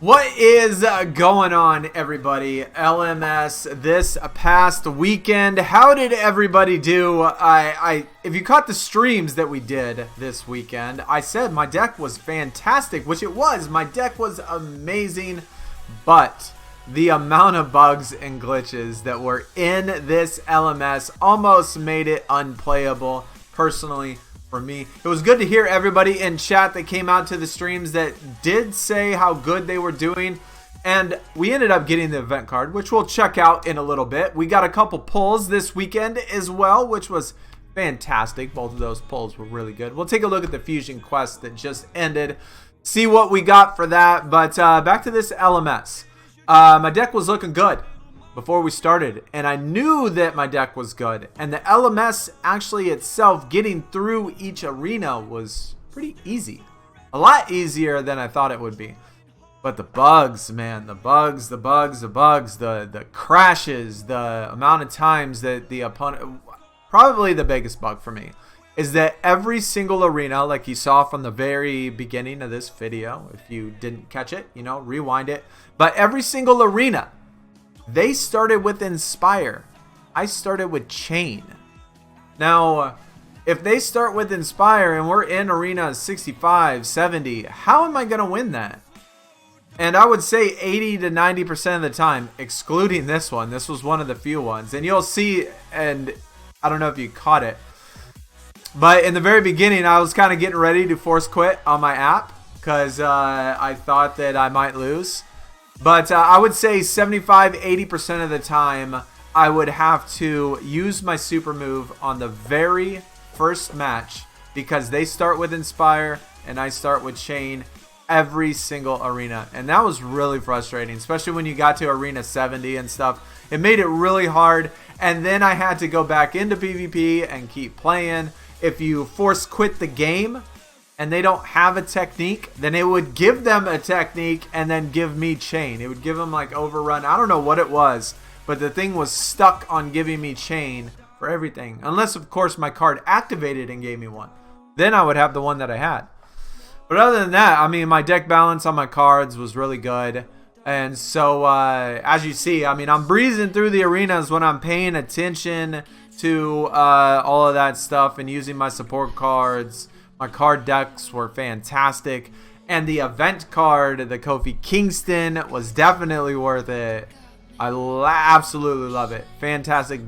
What is going on, everybody? LMS this past weekend. How did everybody do? If you caught the streams that we did this weekend, I said my deck was fantastic, which it was. My deck was amazing, but the amount of bugs and glitches that were in this LMS almost made it unplayable, personally. For me, it was good to hear everybody in chat that came out to the streams that did say how good they were doing, and we ended up getting the event card, which we'll check out in a little bit. We got a couple pulls this weekend as well, which was fantastic. Both of those pulls were really good. We'll take a look at the fusion quest that just ended, see what we got for that. But back to this LMS. My deck was looking good before we started, and I knew that my deck was good, and the LMS actually itself, getting through each arena, was pretty easy, a lot easier than I thought it would be. But the bugs, man, the crashes, the amount of times that the opponent, probably the biggest bug for me is that every single arena, like you saw from the very beginning of this video, if you didn't catch it, you know, rewind it, but every single arena, they started with Inspire. I started with Chain. Now, if they start with Inspire and we're in Arena 65, 70, how am I going to win that? And I would say 80 to 90% of the time, excluding this one. This was one of the few ones. And you'll see, and I don't know if you caught it, but in the very beginning, I was kind of getting ready to force quit on my app because I thought that I might lose. But I would say 75-80% of the time, I would have to use my super move on the very first match because they start with Inspire and I start with Chain every single arena. And that was really frustrating, especially when you got to Arena 70 and stuff. It made it really hard. And then I had to go back into PvP and keep playing. If you force quit the game and they don't have a technique, then it would give them a technique and then give me Chain. It would give them like overrun. I don't know what it was, but the thing was stuck on giving me Chain for everything. Unless, of course, my card activated and gave me one. Then I would have the one that I had. But other than that, I mean, my deck balance on my cards was really good. And so, as you see, I mean, I'm breezing through the arenas when I'm paying attention to all of that stuff and using my support cards. My card decks were fantastic, and the event card, the Kofi Kingston, was definitely worth it. I absolutely love it. Fantastic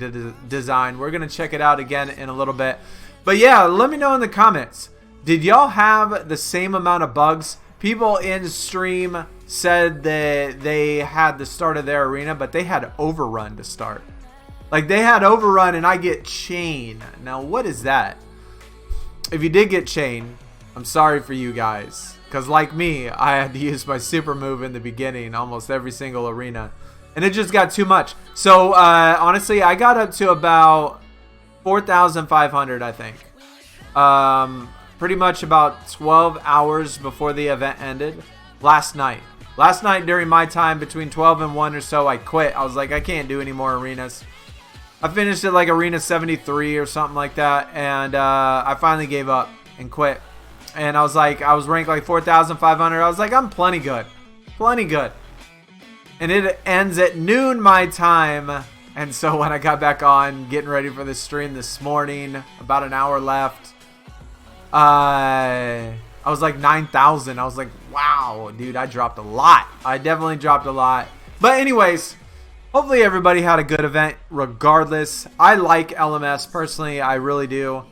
design. We're going to check it out again in a little bit. But yeah, let me know in the comments. Did y'all have the same amount of bugs? People in stream said that they had the start of their arena, but they had Overrun to start. Like, they had Overrun and I get Chain. Now, what is that? If you did get Chain, I'm sorry for you guys. Because like me, I had to use my super move in the beginning almost every single arena. And it just got too much. So, honestly, I got up to about 4,500, I think. Pretty much about 12 hours before the event ended. Last night. Last night during my time, between 12 and 1 or so, I quit. I was like, I can't do any more arenas. I finished at like Arena 73 or something like that, and I finally gave up and quit. And I was like, I was ranked like 4,500. I was like, I'm plenty good. Plenty good. And it ends at noon my time. And so when I got back on, getting ready for this stream this morning, about an hour left, I was like 9,000. I was like, wow, dude, I dropped a lot. I definitely dropped a lot. But anyways, hopefully everybody had a good event regardless. I like LMS personally, I really do.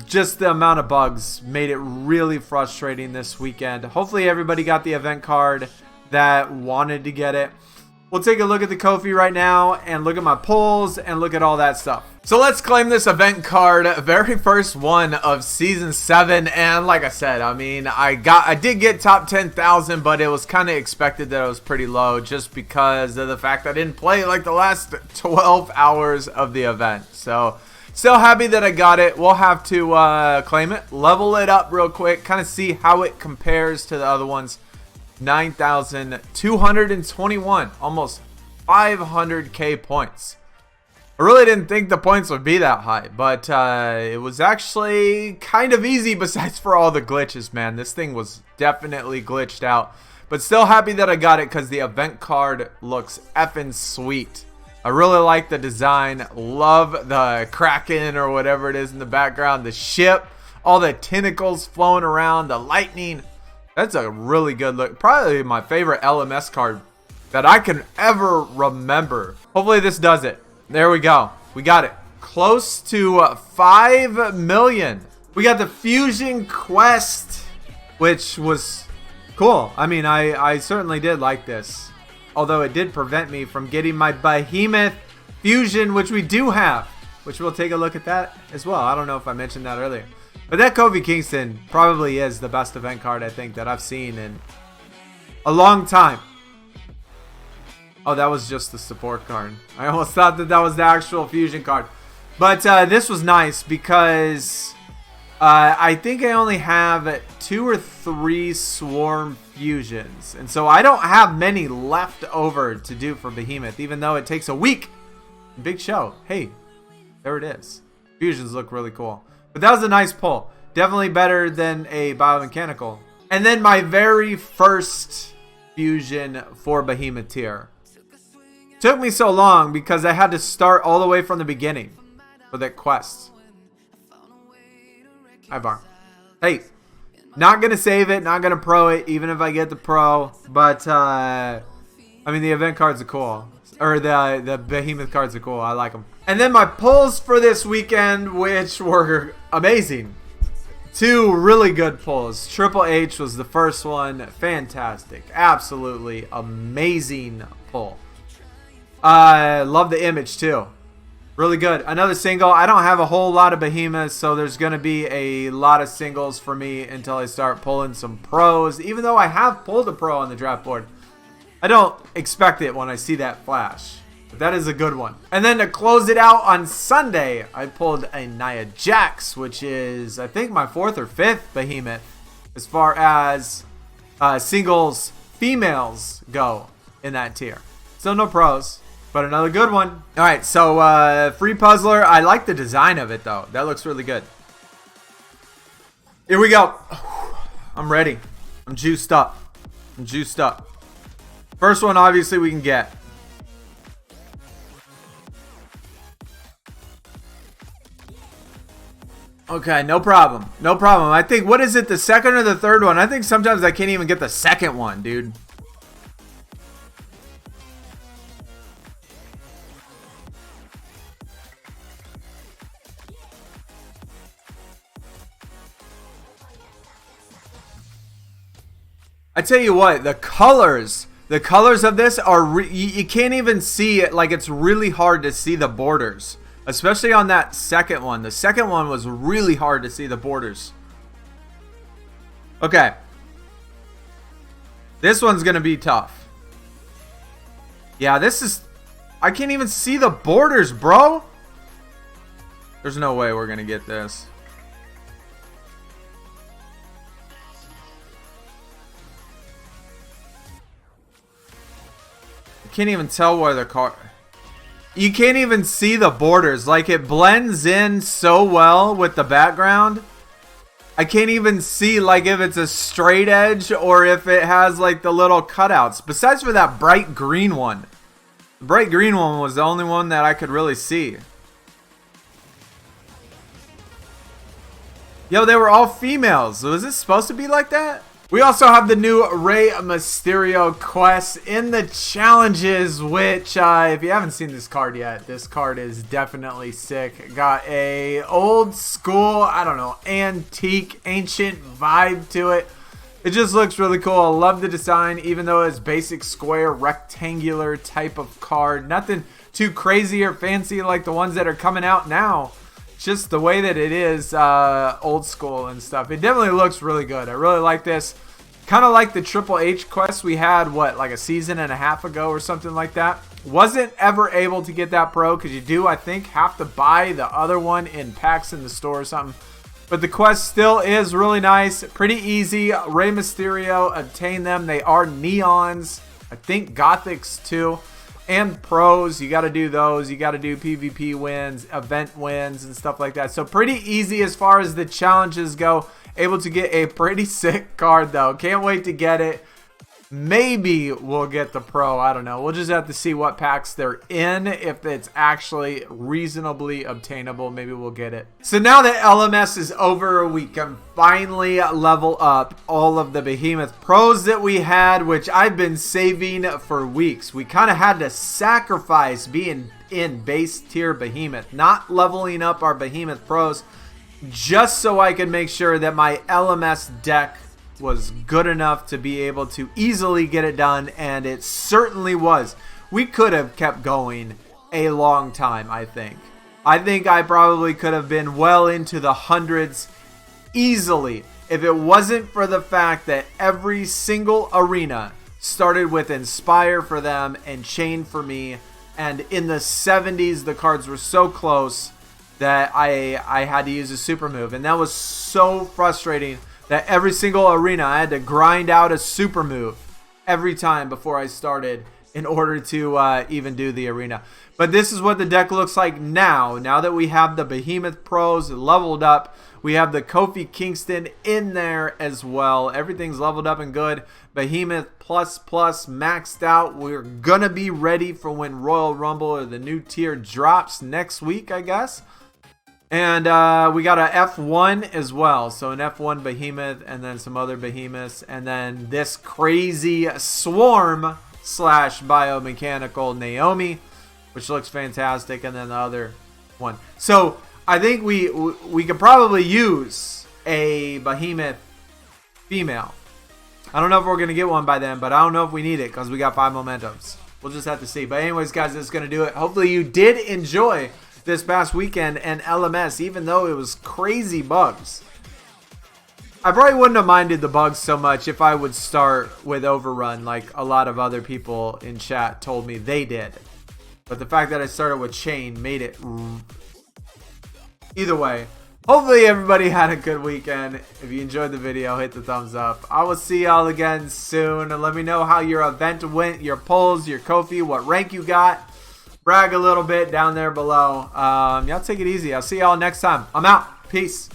Just the amount of bugs made it really frustrating this weekend. Hopefully everybody got the event card that wanted to get it. We'll take a look at the Kofi right now and look at my pulls and look at all that stuff. So let's claim this event card, very first one of season 7. And like I said, I mean, I did get top 10,000, but it was kind of expected that it was pretty low just because of the fact I didn't play like the last 12 hours of the event. So still happy that I got it. We'll have to claim it, level it up real quick, kind of see how it compares to the other ones. 9,221, almost 500k points. I really didn't think the points would be that high, but it was actually kind of easy besides for all the glitches, man. This thing was definitely glitched out. But still happy that I got it because the event card looks effing sweet. I really like the design. Love the Kraken or whatever it is in the background. The ship. All the tentacles flowing around. The lightning. That's a really good look. Probably my favorite LMS card that I can ever remember. Hopefully this does it. There we go. We got it. Close to 5 million. We got the Fusion Quest, which was cool. I mean, I certainly did like this. Although it did prevent me from getting my Behemoth Fusion, which we do have. Which we'll take a look at that as well. I don't know if I mentioned that earlier. But that Kofi Kingston probably is the best event card I think that I've seen in a long time. Oh, that was just the support card. I almost thought that was the actual fusion card. But this was nice because I think I only have 2 or 3 swarm fusions. And so I don't have many left over to do for Behemoth, even though it takes a week. Big show. Hey, there it is. Fusions look really cool. But that was a nice pull. Definitely better than a biomechanical. And then my very first fusion for Behemoth tier. Took me so long because I had to start all the way from the beginning for that quest. Hi, Var. Hey, not going to save it, not going to pro it, even if I get the pro. But, I mean, the event cards are cool. Or the Behemoth cards are cool. I like them. And then my pulls for this weekend, which were amazing. 2 really good pulls. Triple H was the first one. Fantastic. Absolutely amazing pull. I love the image too. Really good. Another single. I don't have a whole lot of Behemoths, so there's going to be a lot of singles for me until I start pulling some pros. Even though I have pulled a pro on the draft board, I don't expect it when I see that flash. But that is a good one. And then to close it out on Sunday, I pulled a Nia Jax, which is, I think, my 4th or 5th Behemoth as far as singles females go in that tier. Still no pros, but another good one. All right, so free puzzler. I like the design of it, though. That looks really good. Here we go. I'm ready. I'm juiced up. I'm juiced up. First one, obviously, we can get. Okay, no problem. No problem. I think, what is it, the second or the third one? I think sometimes I can't even get the second one, dude. I tell you what, the colors of this are, you can't even see it. Like, it's really hard to see the borders. Especially on that second one. The second one was really hard to see the borders. Okay. This one's going to be tough. Yeah, this is... I can't even see the borders, bro. There's no way we're going to get this. I can't even tell where the car... You can't even see the borders. Like, it blends in so well with the background. I can't even see, like, if it's a straight edge or if it has, like, the little cutouts. Besides for that bright green one. The bright green one was the only one that I could really see. Yo, they were all females. Was this supposed to be like that? We also have the new Rey Mysterio quest in the challenges, which, if you haven't seen this card yet, this card is definitely sick. Got a old school, I don't know, antique, ancient vibe to it. It just looks really cool. I love the design, even though it's basic square, rectangular type of card. Nothing too crazy or fancy like the ones that are coming out now. Just the way that it is old school and stuff. It definitely looks really good. I really like this. Kind of like the Triple H quest we had, what, like a season and a half ago or something like that. Wasn't ever able to get that pro because you do, I think, have to buy the other one in packs in the store or something. But the quest still is really nice. Pretty easy. Rey Mysterio, obtain them. They are neons. I think Gothics too. And pros, you got to do those. You got to do PvP wins, event wins, and stuff like that. So pretty easy as far as the challenges go. Able to get a pretty sick card, though. Can't wait to get it. Maybe we'll get the Pro. I don't know. We'll just have to see what packs they're in. If it's actually reasonably obtainable, maybe we'll get it. So now that LMS is over, we can finally level up all of the Behemoth Pros that we had, which I've been saving for weeks. We kind of had to sacrifice being in base tier Behemoth, not leveling up our Behemoth Pros, just so I could make sure that my LMS deck was good enough to be able to easily get it done, and it certainly was. We could have kept going a long time, I think. I probably could have been well into the hundreds easily if it wasn't for the fact that every single arena started with Inspire for them and Chain for me, and in the 70s the cards were so close that I had to use a super move, and that was so frustrating that every single arena I had to grind out a super move every time before I started in order to even do the arena. But this is what the deck looks like now that we have the Behemoth Pros leveled up. We have the Kofi Kingston in there as well. Everything's leveled up and good. Behemoth plus maxed out. We're gonna be ready for when Royal Rumble or the new tier drops next week, I guess. And we got a F1 as well. So an F1 Behemoth and then some other Behemoths. And then this crazy Swarm / Biomechanical Naomi, which looks fantastic. And then the other one. So I think we could probably use a Behemoth female. I don't know if we're going to get one by then, but I don't know if we need it because we got 5 momentums. We'll just have to see. But anyways, guys, that's going to do it. Hopefully you did enjoy this past weekend and LMS, even though it was crazy bugs. I probably wouldn't have minded the bugs so much if I would start with Overrun like a lot of other people in chat told me they did. But the fact that I started with Chain made it... Either way, hopefully everybody had a good weekend. If you enjoyed the video, hit the thumbs up. I will see y'all again soon. Let me know how your event went, your polls, your Kofi, what rank you got. Brag a little bit down there below. Y'all take it easy. I'll see y'all next time. I'm out. Peace.